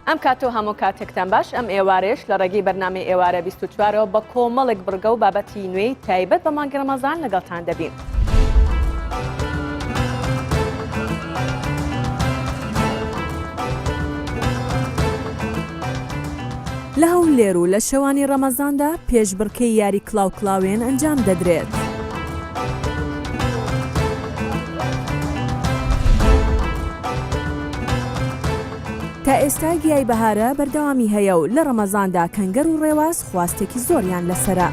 ئەم کاتۆ هەموو کاتێکتان باش ئەم ئێوارێش لە ڕێگەی بەرنامەی ئێوارە 24ەوە بە کۆمەڵێک بڕگە و بابەتی نوێی تایبەت بە مانگی ڕەمەزان لەگەڵتان دەبین. لە هەولێر و لە شەوانی ڕەمەزاندا پێشبڕکەی یاری کڵاو کڵاوێن ئەنجام دەدرێت. تا ئێستا گیای بەهارە بەردەوامی هەیە و لە ڕەمەزاندا کەنگەر و ڕێواز خواستێکی زۆریان لەسەرە.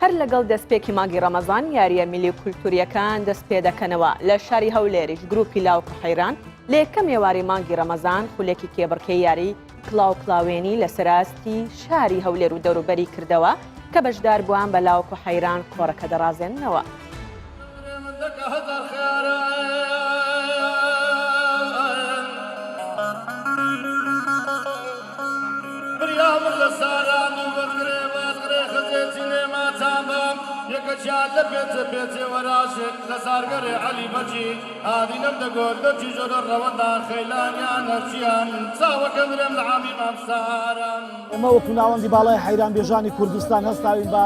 هەر لەگەڵ دەستپێکی مانگی ڕەمەزان یاریە میلی و کولتوریەکان دەست پێ دەکەنەوە. لە شاری هەولێریش گروپی لاوک و حەیران لە یەکەم ئێواری مانگی ڕەمەزان خولێکی کێبڕکەی یاری کڵاو کڵاوێنی لە سەراستی شاری هەولێر و دەوروبەری کردەوە کە بەشدار بووان بە لاوک و حەیران کۆڕەکە دەڕازێننەوە. یەکەچیان لە پێچە وەراشێک لە زارگەرێ عەلی بەجی ئادینەم دەگۆت دەچی جۆرە ڕەوەندان خەیلانیان هەرچیان چاوەکە درێم لە عامی مامساران. ئێمە وەکو ناوەندی باڵای حەیران بێژانی کوردستان هەستاوین بە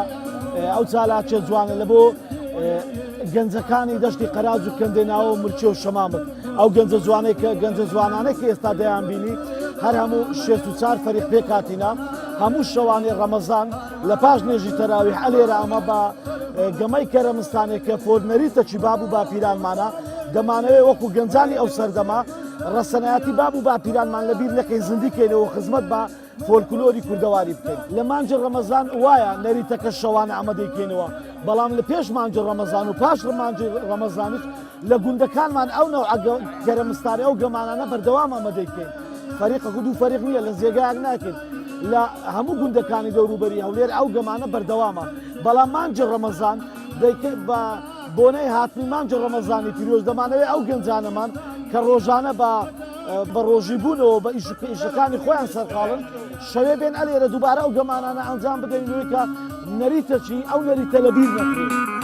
ئەو چالاکێ جوانە لە بۆ گەنجەکانی دەشتی قەراج و کەندێناوە و مرچێ و شەمامت. ئەو گەنجە جوانانەی کە ئێستا دەیان بینی هەر هەموو 64 فەریق پێک هاتینە. هەموو شەوانی ڕەمەزان لە پاش نێژی تەراویح ئەلێرە ئەمە بە گەمەی کەرەمستانێک کە فۆرنەریتە چی باب و باپیرانمانە دەمانەوێت وەکو گەنجانی ئەو سەردەما ڕەسەنایەتی باب و باپیرانمان لەبیر نەکەین زیندیکەینەوە خزمەت بە فۆلکلۆری کوردەواری بکەین. لە مانجی ڕەمەزان وایە نەریتەکە شەوانە ئەمە دەیکەینەوە، بەڵام لە پێش مانجی ڕەمەزان و پاش مانجی ڕەمەزانیش لە گوندەکانمان ئەو نەوع کەرەمستانی ئەو گەمانانە بەردەوام ئەمە دەیکەین. فەریقە دوو فەریق نییە لە جێگایەک ناکەین. لە هەموو گوندەکانی دەوروبەری هەولێر ئەو گەمانە بەردەوامە، بەڵام مانجی ڕەمەزان بە بۆنەی هاتنی مانجی ڕەمەزانی پیرۆز دەمانەوێت ئەو گەنجانەمان کە ڕۆژانە بە ڕۆژی بوونەوە بە ئیشەکانی خۆیان سەرقاڵن شەوێ بێن ئەلێرە دووبارە ئەو گەمانانە ئەنجام بدەینەوەی کە نەریتە چی ئەو نەریتە لەبیر نەکرێت.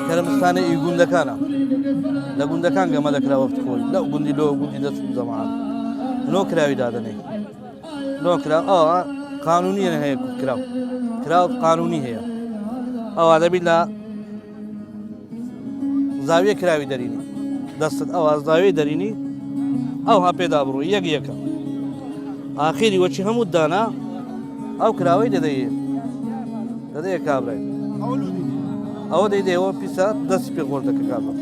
کەرەمستانە ئی گوندەکانە لە گوندەکان گەمە دەکرا وەخت خۆی لەو گوندی لەوە گوندی دەچوو زەمان نۆ کراوی دادنەی نۆ کرا ئەوە قانونیە هەیە کراو قانونی هەیە ئەوە دەبیت لە زاویە کراوی دەرینی دەستت ئەوە زاویە دەرینی ئەو ها پێدا بڕۆ یەکە ئاخیری وەچی هەموو دانا ئەو کراوەی دەدەیە کابرای ئەوە دەیدەوە پیسە دەستی پێ خۆر دەکە کابرا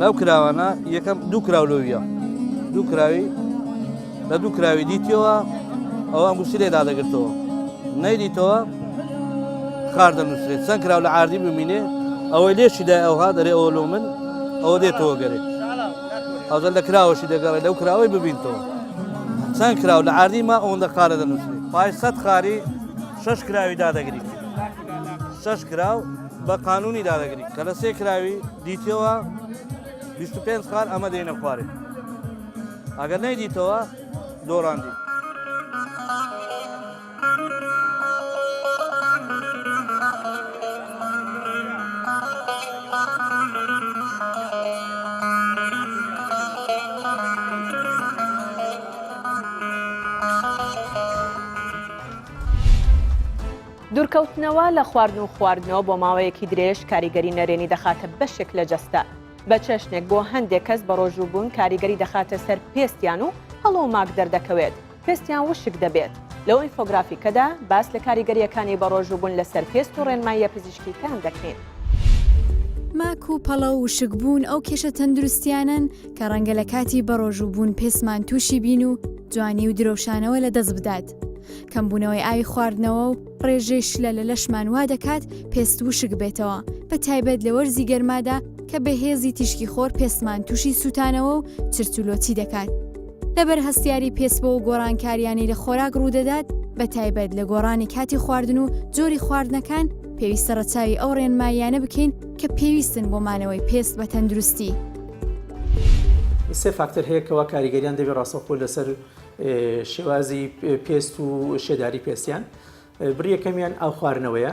لەو کراوانە یەکەم دوو کراو لەویە دوو کراوی لە دوو کراوی دیتیەوە ئەوە ئەنگوشتی لێدا دەگرتەوە نەیدیتەوە خار دەنووسێت چەند کراو لە عاردی ببینێ ئەوەی لێشیدا ئەوها دەرێ ئەوە لۆ من ئەوە دێتەوە گەرێ ئەوزە لە کراوەشی دەگەڕێت لەو کراوەی ببینتەوە چەند کراو لە عاردیما ئەوەندە خارە دەنووسێت پای 100 خاری 6 کراوی دادەگریت 6 کراو بە قانونی دادەگری کە لە 3 کراوی دیتەوە 25 خار ئەمە دێنە خوارێ ئەگەر نەیدیتەوە دۆڕاندی. دوورکەوتنەوە لە خواردن و خواردنەوە بۆ ماوەیەکی درێژ کاریگەری نەرێنی دەخاتە بەشێک لە جەستە. بە چەشنێک بۆ هەندێک کەس بە ڕۆژووبوون کاریگەری دەخاتە سەر پێستیان و هەڵۆ ماک دەردەکەوێت پێستیان وشک دەبێت. لەو ئینفۆگرافیکەدا باس لە کاریگەریەکانی بە ڕۆژووبوون لەسەر پێست و ڕێنماییە پزیشکیتان دەکەین. ماک و پەڵە و وشکبوون ئەو کێشە تەندروستیانن کە ڕەنگە لە کاتی بە ڕۆژووبوون پێسمان تووشی بین و جوانی و درۆشانەوە لە دەست بدات. کەمبوونەوەی ئاوی خواردنەوە و ڕێژەی شلە لە لەشمان وا دەکات پێست وشک بێتەوە بە تایبەت لە وەرزی گەرمادا کە بەهێزی تیشکی خۆر پێستمان تووشی سووتانەوە و چرچولۆتی دەکات. لەبەر هەستیاری پێست بۆ و گۆڕانکاریانی لە خۆراک ڕوودەدات بە تایبەت لە گۆڕانی کاتی خواردن و جۆری خواردنەکان پێویستە ڕەچاوی ئەو ڕێنماییانە بکەین کە پێویستن بۆ مانەوەی پێست بە تەندروستی. سێ فاکتەر هەیە کەوا کاریگەریان دەبێت ڕاستەوخۆ لەسەر شێوازی پێست و شێداری پێستیان. بڕی یەکەمیان ئاو خواردنەوەیە،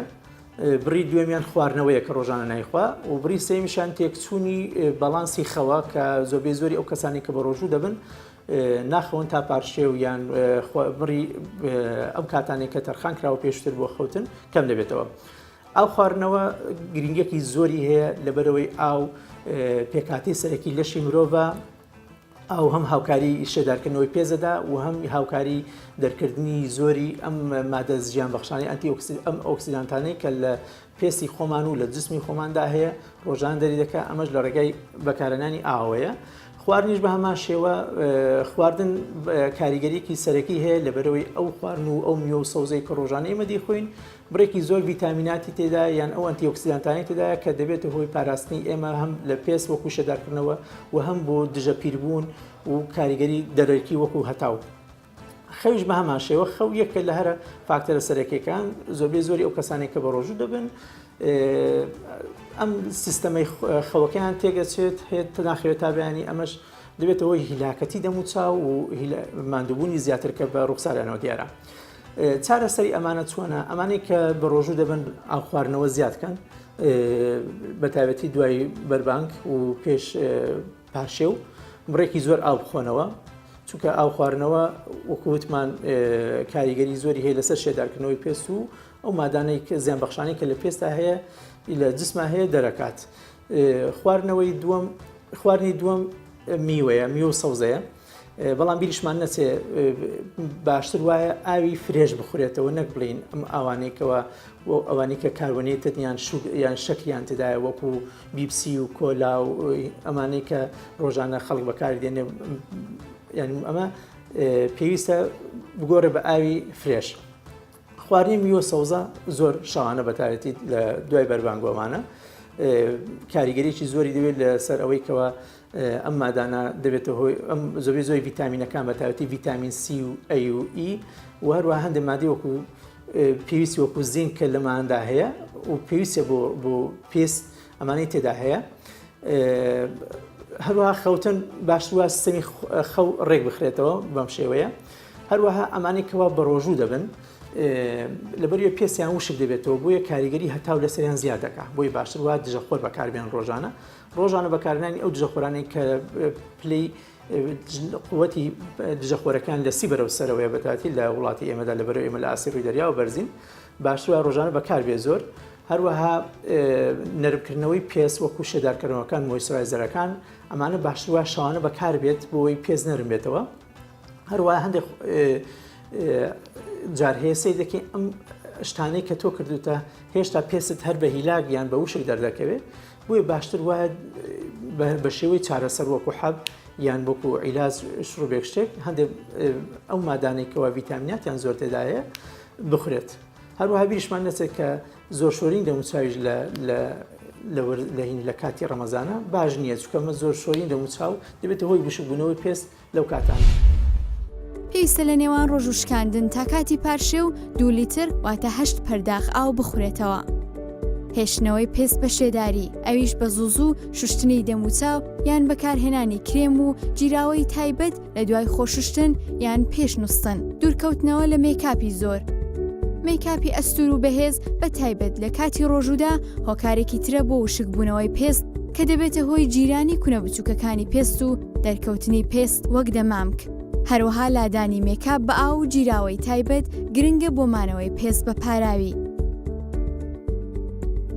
بڕی دوێمیان خواردنەوەیە کە ڕۆژانە نایخوا و بڕی سێمیشان تێکچوونی بەڵانسی خەوە کە زۆربەی زۆری ئەو کەسانی کە بە ڕۆژوو دەبن ناخەون تا پارشێ و یان بڕی ئەم کاتانی کە تەرخان کراوە پێشتر بۆ خەوتن کەم دەبێتەوە. ئاو خواردنەوە گرنگێکی زۆری هەیە لەبەرەوەی ئاو پێکاتی سەرەکی لەشی مرۆڤە، ئەو هەم هاوکاری شێدارکردنەوەی پێزەدا و هەم هاوکاری دەرکردنی زۆری ئەم مادە زیان بەخشانی ئەم ئۆکسیدانتانەی کە لە پێستی خۆمان و لە جسمی خۆماندا هەیە ڕۆژان دەری دەکات. ئەمەش لە ڕێگای بەکارهێنانی ئاوەیە. خواردنیش بە هەمان شێوە خواردن کاریگەریەکی سەرەکی هەیە لەبەرەوەی ئەو خواردن و ئەو میوە و سەوزەی کە ڕۆژانە ئێمە دەیخۆین بڕێکی زۆر ڤیتامیناتی تێدا یان ئەو ئەنتیۆکسیدانتانی تێدایە کە دەبێتە هۆی پاراستنی ئێمە هەم لە پێست وەکو شێدارکردنەوە و هەم بۆ دژە پیربوون و کاریگەری دەرەکی وەکو هەتاو. خەویش بە هەمان شێوە خەو یەکە لە هەرە فاکتەرە سەرەکیەکان زۆربەی زۆری ئەو کەسانی کە بە ڕۆژوو دەبن ئەم سیستەمەی خەوەکەیان تێگەچێت هێت ناخەوێت تا بەیانی ئەمەش دەبێتەوەی هیلاکەتی دەموچاو و ماندووبوونی زیاتر کە بە ڕوخسارانەوە دیارە. چارەسەری ئەمانە چۆنە؟ ئەمانەی کە بە ڕۆژوو دەبن ئاو خواردنەوە زیادکەن بە تایبەتی دوای بەربانگ و پێش پاشێ و بڕێکی زۆر ئاو بخۆنەوە، چونکە ئاو خواردنەوە وەکووتمان کاریگەری زۆری هەیە لەسەر شێدارکردنەوەی پێست و ئەو مادانەی کە زیان بەخشانی کە لە پێستا هەیە لە جسمە هەیە دەرەکات. خواردنی دووەم میوەیە، میوە و سەوزەیە، بەڵام بیریشمان نەچێ باشتر وایە ئاوی فرێش بخورێتەوە نەک بڵین ئەم ئەوانەیەکەوە ئەوانەی کە کاربۆنێتت یان شەکریان تدایە وەکو بیپسی و کۆلا و ئەمانەی کە ڕۆژانە خەڵک بەکاری دێنێ، یعنی ئەمە پێویستە بگۆڕێ بە ئاوی فرێش. خواردنی میوە سەوزە زۆر شەوانە بەتایبەتی لە دوای بەربانگۆمانە کاریگەریی زۆری دەوێت لەسەر ئەوەی کەوە ئەم مادانە دەبێتە هۆی ئەم زۆری ڤیتامینەکان بەتایبەتی ڤیتامین سی و ئەی و ئی و هەروە هەندێک مادەی وەکو پێویستی وەکو زینک کە لەماندا هەیە و پێویستە بۆ پێست ئەمانەی تێدا هەیە. هەروەها خەوتن باشترە سیستەمی خەو ڕێک بخرێتەوە بەم شێوەیە. هەروەها ئەمانەی کەوا بە ڕۆژوو دەبن لەبەریە پێستیان وشک دەبێتەوە بۆیە کاریگەری هەتاو لەسەریان زیاد دەکات، بۆی باشتر وایە دژەخۆر بەکاربێن ڕۆژانە بەکارهێنانی ئەو دژەخۆرانی کە پلەی قووەتی دژەخۆرەکان لە سی بەرەو سەرەوەی بەتاتی لە وڵاتی ئێمەدا لەبەرەوە ئێمە لە ئاسی ڕووی دەریا و بەرزین باشترە ڕۆژانە بەکاربێ زۆر. هەروەها نەرمکردنەوەی پێست وەکو شێدارکردنەوەکان مۆیسچرایزەرەکان ئەمانە باشترە شەوانە بەکاربێت بۆی پێست نەرم بێتەوە. هەروەها هەندێک جار هەیە سەی دەکەین ئەم شتانەی کە تۆ کردوتە هێشتا پێست هەر بە هیلاک یان بە وشک دەردەکەوێت، بۆیە باشتر وایە بە شێوەی چارەسەر وەکو حەب یان بۆکو عیلاج شڕوبێک شتێک هەندێک ئەو مادانێکەوە ڤیتامیناتیان زۆر تێدایە بخورێت. هەروەها بیریشمان نەچێت کە زۆر شۆرین دەموچاویش لە کاتی ڕەمەزانە باش نییە، چکەمە زۆر شۆرین دەموچاو دەبێتە هۆی بشبوونەوەی پێست لەو کاتان. پێویستە لە نێوان ڕۆژ و شکاندن تا کاتی پارشێ و 2 لیتر واتە 8 پەرداخ ئاو بخورێتەوە. هێشتنەوەی پێست بە شێداری ئەویش بە زووزوو شوشتنی دەموچاو یان بەکارهێنانی کرێم و جیراوەی تایبەت لە دوای خۆشوشتن یان پێش نووسن. دوورکەوتنەوە لە مێکاپی زۆر. مێکاپی ئەستور و بەهێز بە تایبەت لە کاتی ڕۆژوودا هۆکارێکی ترە بۆ وشکبوونەوەی پێست کە دەبێتە هۆی جیرانی کونە بچووکەکانی پێست و دەرکەوتنی پێست وەک دەمامک. هەروەها لادانی مێکاپ بە ئاو و جیراوەی تایبەت گرنگە بۆ مانەوەی پێست بە پاراوی.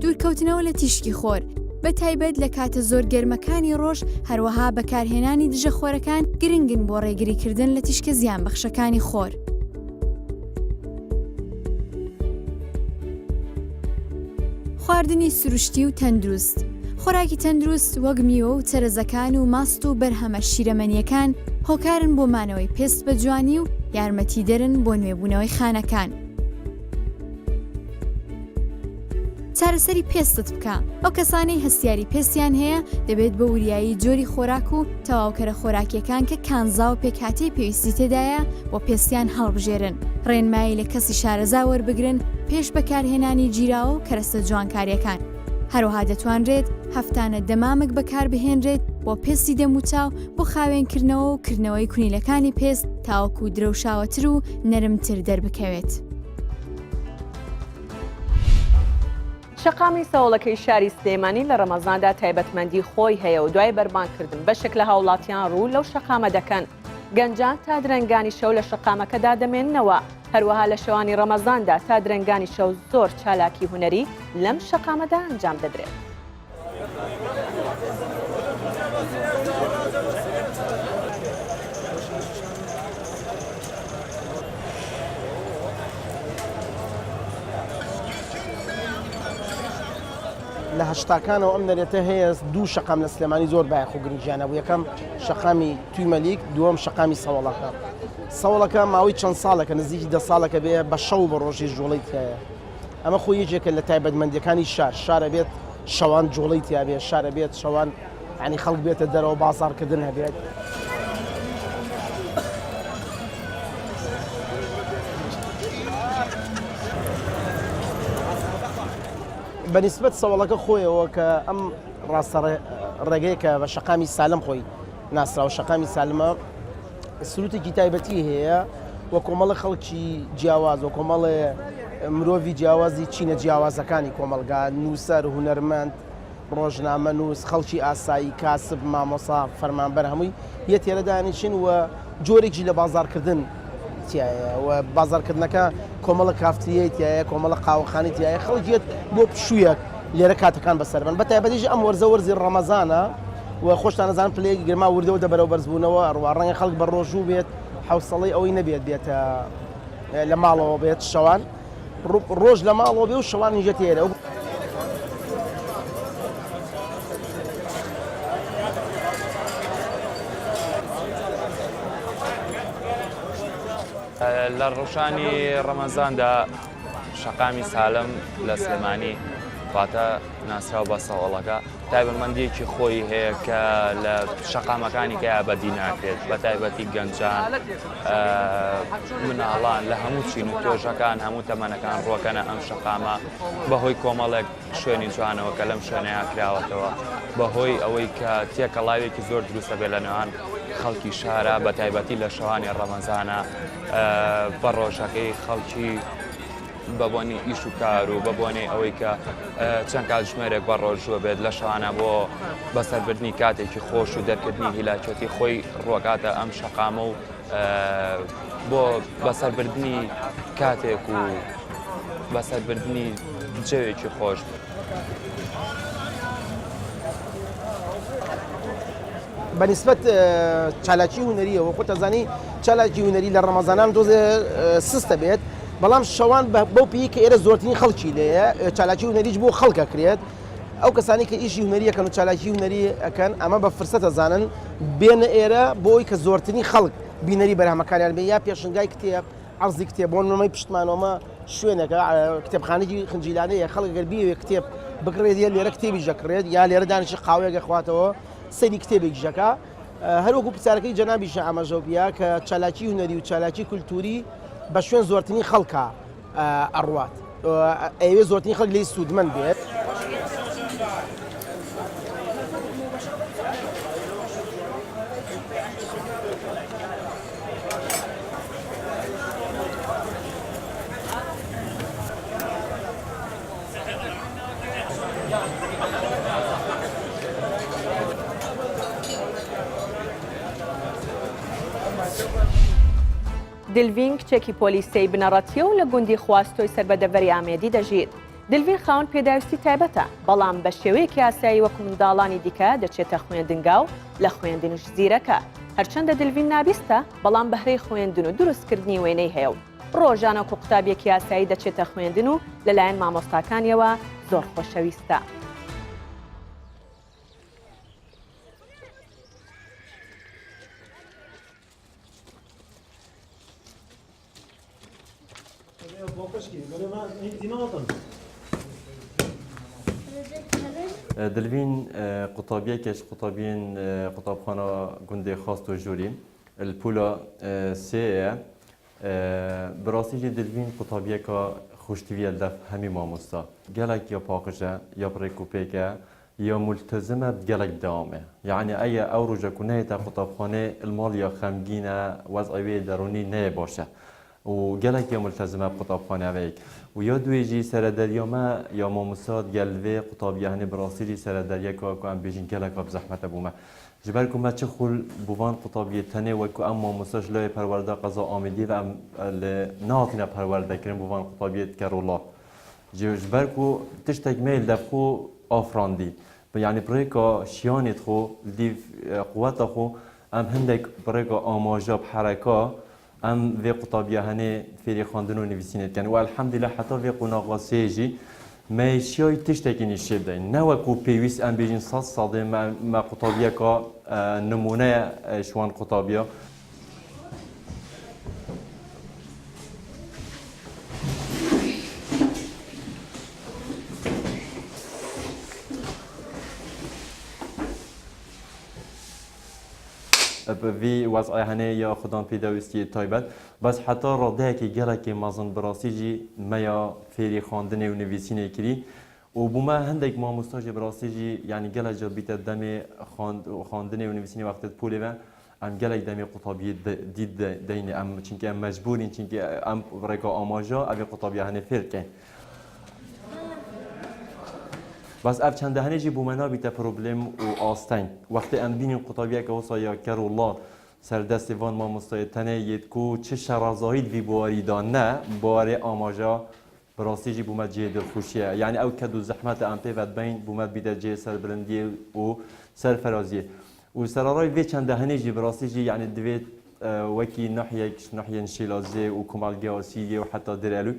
دوورکەوتنەوە لە تیشکی خۆر بە تایبەت لە کاتە زۆر گەرمەکانی ڕۆژ، هەروەها بەکارهێنانی دژەخۆرەکان گرنگن بۆ ڕێگریکردن لە تیشکە زیانبەخشەکانی خۆر. خواردنی سروشتی و تەندروست. خۆراکی تەندروست وەک میوە و چەرەزەکان و ماست و بەرهەمە شیرەمەنیەکان هۆکارن بۆ مانەوەی پێست بە جوانی و یارمەتی دەرن بۆ نوێبوونەوەی خانەکان. چارەسەری پێستت بکە. ئەو کەسانەی هەستیاری پێستیان هەیە دەبێت بە وریایی جۆری خۆراک و تەواوکەرە خۆراکیەکان کە کانزا و پێکهاتەی پێویستی تێدایە بۆ پێستیان هەڵبژێرن. ڕێنمایی لە کەسی شارەزا وەربگرن پێش بەکارهێنانی جیراوە و کەرەستە جوانکاریەکان. هەروەها دەتوانرێت هەفتانە دەمامک بەکاربهێنرێت بۆ پێستی دەموچاو بۆ خاوێنکردنەوە و کردنەوەی کونیلەکانی پێست تاوەکو درەوشاوەتر و نەرمتر دەربکەوێت. شەقامی سەوڵەکەی شاری سلێمانی لە ڕەمەزاندا تایبەتمەندی خۆی هەیە و دوای بەربانکردن بەشێک لە هاوڵاتیان ڕوو لەو شەقامە دەکەن. گەنجان تا درەنگانی شەو لە شەقامەکەدا دەمێننەوە. هەروەها لە شەوانی ڕەمەزاندا تا درەنگانی شەو زۆر چالاکی هونەری لەم شەقامەدا ئەنجام دەدرێت. لە هەشتاکانەوە ئەم نەرێتە هەیە دوو شەقام لە سلێمانی زۆر بایەخ و گرنگیانە بوو. یەکەم شەقامی توی مەلیک، دووەم شەقامی سەوڵەکە. سەوڵەکە ماوەی چەند ساڵەکە نزیکی 10 ساڵەکە بێ بە شەو بە ڕۆژی جوڵەی تایە. ئەمە خۆی یەکێکە لە تایبەتمەندیەکانی شارە بێت شەوان جوڵەی تیا بێت، شارە بێت شەوان ینی خەڵک بێتە دەرەوە بازاڕکردن هەبێت. بەنسبەت سەوڵەکە خۆیەوە کە ئەم ڕاستە ڕێگەیە کە بە شەقامی سالم خۆی ناسراوە. شەقامی سالمە سروتێکی تایبەتی هەیە وە کۆمەڵە خەڵکی جیاواز و کۆمەڵێ مرۆڤی جیاوازی چینە جیاوازەکانی کۆمەلگا، نووسەر، هونەرمەند، ڕۆژنامە نووس، خەڵکی ئاسایی، کاسب، مامۆسا، فەرمانبەر هەمووی یە تێرەدانیشن و جۆرێکی لە بازارکردن تایە و بازارکردنەکە کۆمەڵە کافتریەی تایە، کۆمەڵە قاوەخانەی تایە، خەڵکیت بۆ پشوویەک لێرە کاتەکان بەسەربن. بە تایبەتیش ئەم وەرزە وەرزی ڕەمەزانە و خۆشتان نەزانن پلەیەکی گرما وردەوە دەبەرەوە بەرزبوونەوە ئەڕوا ڕەنگە خەڵک بە ڕۆژوو بێت حوسەڵەی ئەوەی نەبێت بێتە لە ماڵەوە بێت شەوان ڕۆژ لە ماڵەوە بێ و شەوان نیژە تێرە. لە ڕۆژانی ڕەمەزاندا شەقامی سالم لە سلێمانی واتە ناسراو بە سەوڵەکە تایبەتمەندیەکی خۆی هەیە کە لە شەقامەکانی کە بەدی ناکرێت، بە تایبەتی گەنجان، مناڵان لە هەموو چین و تۆژەکان هەموو تەمەنەکان ڕۆکەنە ئەم شەقامە بەهۆی کۆمەڵێک شوێنی جوانەوە کە لەم شوێنەیە کراوەتەوە، بەهۆی ئەوەی کە تێکەڵاوێکی زۆر دروستە بێت لە نێوان خەڵکی شارە بە تایبەتی لە شەوانی ڕەمەزانە بە ڕۆژەکەی خەڵکی بەبوونی ئیش و کار و بەبوونی ئەوەی کە چەند کاتژمێرێک بە ڕۆژوە بێت لە شەوانە بۆ بەسەربردنی کاتێکی خۆش و دەرکردنی هیلاکێتی خۆی ڕۆکاتە ئەم شەقامە و بۆ بەسەربردنی کاتێک و بەسەربردنی جەوێکی خۆش بێت. بەنسبەت چالاکی هونەریەوە خۆ تەزانی چالاکی هونەری لە ڕەمەزانان دۆزێ سستە بێت، بەڵام شەوان بەو پێی کە ئێرە زۆرترین خەڵکی لێیە چالاکی هونەریش بۆ خەڵکە کرێت. ئەو کەسانی کە ئیشی هونەریەکەن و چالاکی هونەری ئەەکەن ئەمە بە فرسەتە زانن بێنە ئێرە بۆی کە زۆرترین خەڵک بینەری بەرهەمەکانیان بێ یا پێشنگای کتێب عەرزی کتێب بۆ نمەی پشتمانەوە شوێنەکە کتێبخانەی خنجیلانەیە خەڵک گەر بیەوێ کتێب بکڕێت یا لێرە کتێبی ژەکڕێت یا لێرە دانیشی قاوەیەگە خواتەوە سەری کتێبێکی ژەکە. هەروەکو پرسیارەکەی جەنابی شە ئاماژەوبیا کە چالاکی هونەری و چالاکی کولتوری بە شوێن زۆرترین خەڵکە ئەڕوات ئەوێ زۆرترین خەڵک لێی سوودمەند بێت. دلڤین کچێکی پۆلیسەی بنەڕەتیە و لە گوندی خواستۆی سەربەدەڤەری ئامێدی دەژیت. دلڤین خاوەن پێداویستی تایبەتە، بەڵام بە شێوەیەکی ئاسایی وەکو منداڵانی دیکە دەچێتە خوێندنگا و لە خوێندنش زیرەکە. هەرچەندە دلڤین نابیستە، بەڵام بەهرەی خوێندن و دروستکردنی وێنەی هەیە و ڕۆژانە وەکو قوتابیەکی ئاسایی دەچێتە خوێندن و لەلایەن مامۆستاکانیەوە زۆر خۆشەویستە. دلوین قطابیه کش قطابین قطابخانه گنده خاص و جورین الپولا سه براستی دلوین قطابیه که خوشتوی الدف همی ماموستا گلک یا پاقجه یا بریکوپیکه یا ملتزمه بگلک دامه یعنی ای اوروجه کنه تا قطابخانه المال یا خمگینه وضعیه درونی نه باشه و گلک یا ملتزمه بقطابخانه ویک و یا دویجی سردریا ما یا ماموسات گلوه قطابیه هنه براستی سردریا که ام بیجین گلک و بزحمت بومه جبر که چه خول بوان قطابیه تنه و که ام ماموساش لای پرورده قضا آمدی و ام ناتینا پرورده کریم بوان قطابیه کرولا جبر که تشتک میل دفخو آفراندی یعنی برای که شیانت خو دیو قوت خو ام هندک برای که آماجاب حرکا ام وی قطابیه هنه فیری خواندن و نویسینت کن و الحمدلله حتی وی قناغا سیجی میشیای تشتکی نشیب دین نه وکو پیویس ام بیجین ساده ما قطابیه که نمونه شوان قطابیه وی وضعی هنه یا خودان پیداویستی تایبت بس حتی راده که گله که مازن براسی جی میا فیری خواندن و نویسینه کری و بوما هندک ما مستاج براسی جی یعنی گله جا بیت دم خواندن و نویسینه وقت پولی و ام گله دم قطابی دید دین ام چونکه ام مجبورین چونکه ام برای آماجا اوی قطابی هنه فرقه بس اف چند دهنه جی بومنا بیت پروبلم و آستین وقتی ام بینیم قطابیه که وصا یا کر الله سردست وان ما مستایتنه ید کو چه شرازاهید وی بواری دان نه بواری آماجا براستی جی بومد جه دلخوشیه یعنی او کدو زحمت ام پیوت بین بومد بیت جه سر بلندیه و سر فرازیه و سرارای وی چند دهنه جی براستی جی یعنی دوید وکی ناحیه شیلازه و کمالگه آسیه و حتی درالو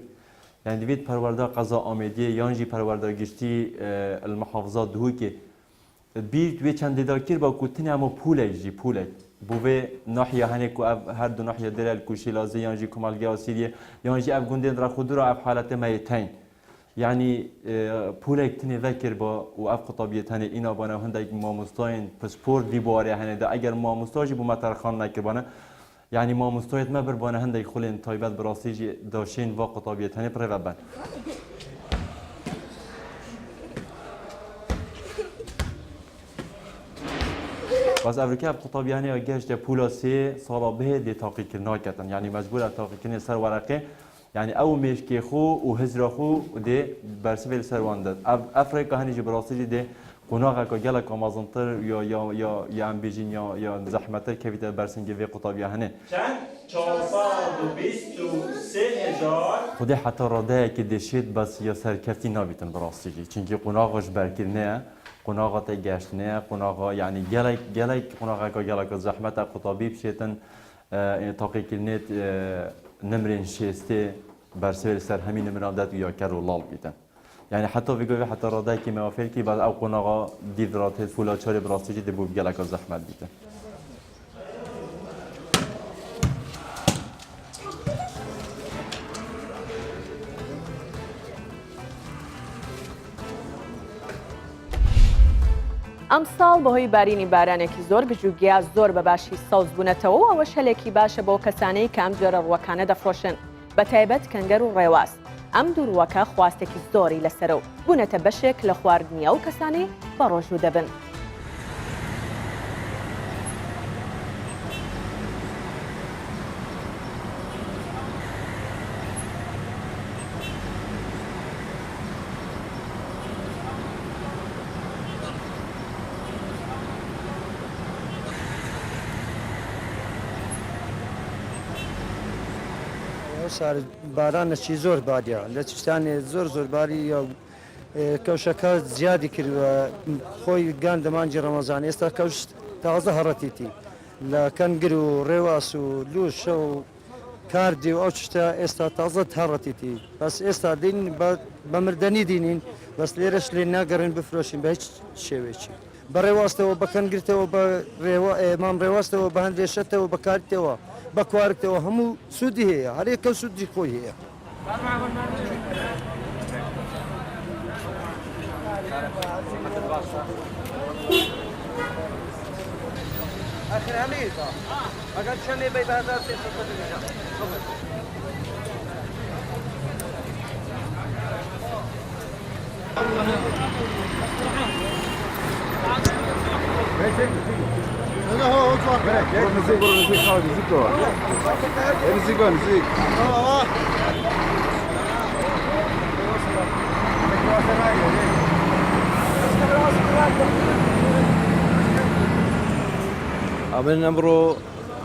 يعني دفيت پرورده قضا آمدی یانجی پرورده گشتی المحافظات دهوی که بیر دوی چند داکیر با کتنی اما پولک جی پولک بوه ناحیه هنه کو هر دو ناحیه درل کوشی لازه یانجی کمالگه آسیریه یانجی اف گندین را خود را اف حالت میتین يعني پولک تنی ذکر با و اف قطابیت هنه اینا بانه هندک ما مستاین پسپورت دی باره هنه ده اگر ما مستاجی بو مترخان نکر بانه يعني ما مستويت ما بربانه هندي خلين طيبات براسيجي داشين واقع طبيعة هني بريفابان بس أفريقيا بقطابي هني أجهش ده بولاسي صار به دي تحقيق الناكتن يعني مجبور التحقيق سر ورقة يعني أو مشكي خو وهزر خو ده برسبيل سر واندد أفريقيا هني جبراسيجي ده قناعه که گله کامازنتر یا ام بیجین یا زحمتر که ویت برسنگی وی قطابیه هنه چند 423,000 خودی حتی راده که دشید بس یا سرکفتی نبیتن براستی چونکه قناعش برکر نه قناعه تا گشت نه قناعه یعنی گله قناعه که گله که زحمت قطابی بشیتن تحقیق نت نمرین شسته برسول سر همین نمرادت یا کرولال بیتن يعني حتى في جوي حتى راداي كي موافق كي بعد أو قناعة ديفرات فولا شاري براسي جد بوب جالك الزحمة ديته. ئەم ساڵ بەهۆی بارینی بارانێکی زۆر گژوگیا زۆر بەباشی سەوز بوونەتەوە ئەوە شەلێکی باشە بۆ کەسانەی کام جۆرە ڕووەکانە دەفرۆشن بە تایبەت کەنگەر و ڕێواز. ئەم دووڕووەکە خواستێکی زۆری لەسەر و بوونەتە بەشێک لە خواردنی ئەو کەسانی بە ڕۆژوو دەبن. سار باران چی زۆر بادیا لە چستانی زۆر باری یا کەوشەکە زیادی کردووە خۆی گاندەمانجی ڕەمەزان ئێستا کەوش تازە هەڕەتیتی لە کەنگر و ڕێواس و لوشە و کاردی و ئەو شتە ئێستا تازە هەڕەتیتی بەس ئێستا دین بە مردنی دینین بەس لێرەش لێ ناگەڕین بفرۆشین بە هیچ شێوێکی بە ڕێواستەوە بە کەنگرتەوە بە مام ڕێواستەوە بە هەندێشەتەوە بە کارتەوە بە کوارتەوە هەموو سوودی هەیە هەرێکە سوودی خۆی هەیە. آخر همین اگر چنین به بازار ئەمن ئەمڕۆ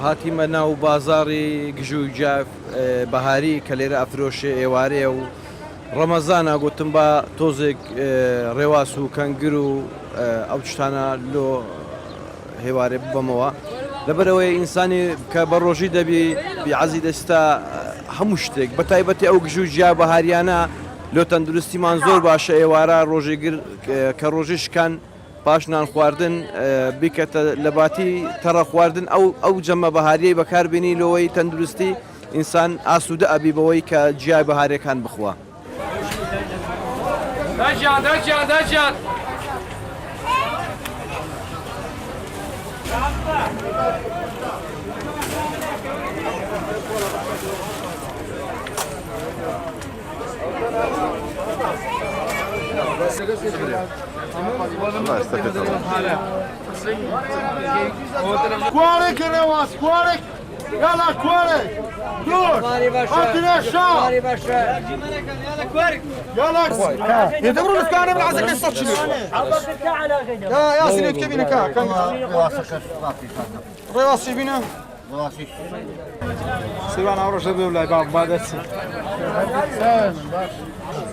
هاتیمە ناو بازاڕی گژووی جاف بەهاری کە لێرە ئەفرۆشێ ئێوارەیە و ڕەمەزانە گوتم بە تۆزێک ڕێواس و کەنگر و ئەو شتانە لۆ هێوارێ ببەمەوە لەبەرەوەی ئینسانی کە بە ڕۆژی دەبی بیعەزی دەستا هەموو شتێک بە تایبەتی ئەو گژوو جیا بەهاریانە لۆ تەندروستیمان زۆر باشە ئێوارە ڕۆژێگر کە ڕۆژیشکان پاشنان خواردن بیکەتە لە باتی تەڕە خواردن ئەو جەمە بەهاریەی بەکاربێنی لەوەی تەندروستی ئینسان ئاسوودە ئەبی بەوەی کە جیای بەهارەکان بخوا. دەجیان كوارك الرواس كوارك يلا كوارك دور حطنا الشام يلا كوارك يلا يدوروا الكان من عزك الصفشلي يا ياسين كبينا كان رواس بينا سيبان عروش ابي ولا باب بادت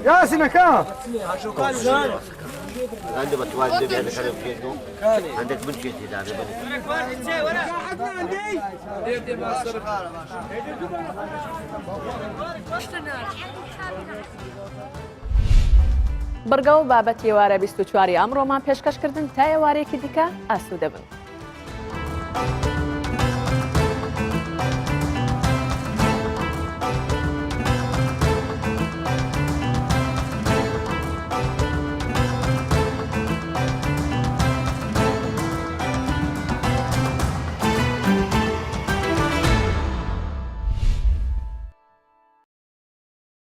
ياسين كان عندي بتوازن بين كلام كيدو عندك من شيء هذا بەرگە و بابەت ئێوارە 24 ئەمڕۆمان پێشکەشکردن تا ئێوارێکی دیکە ئاسوودە بن.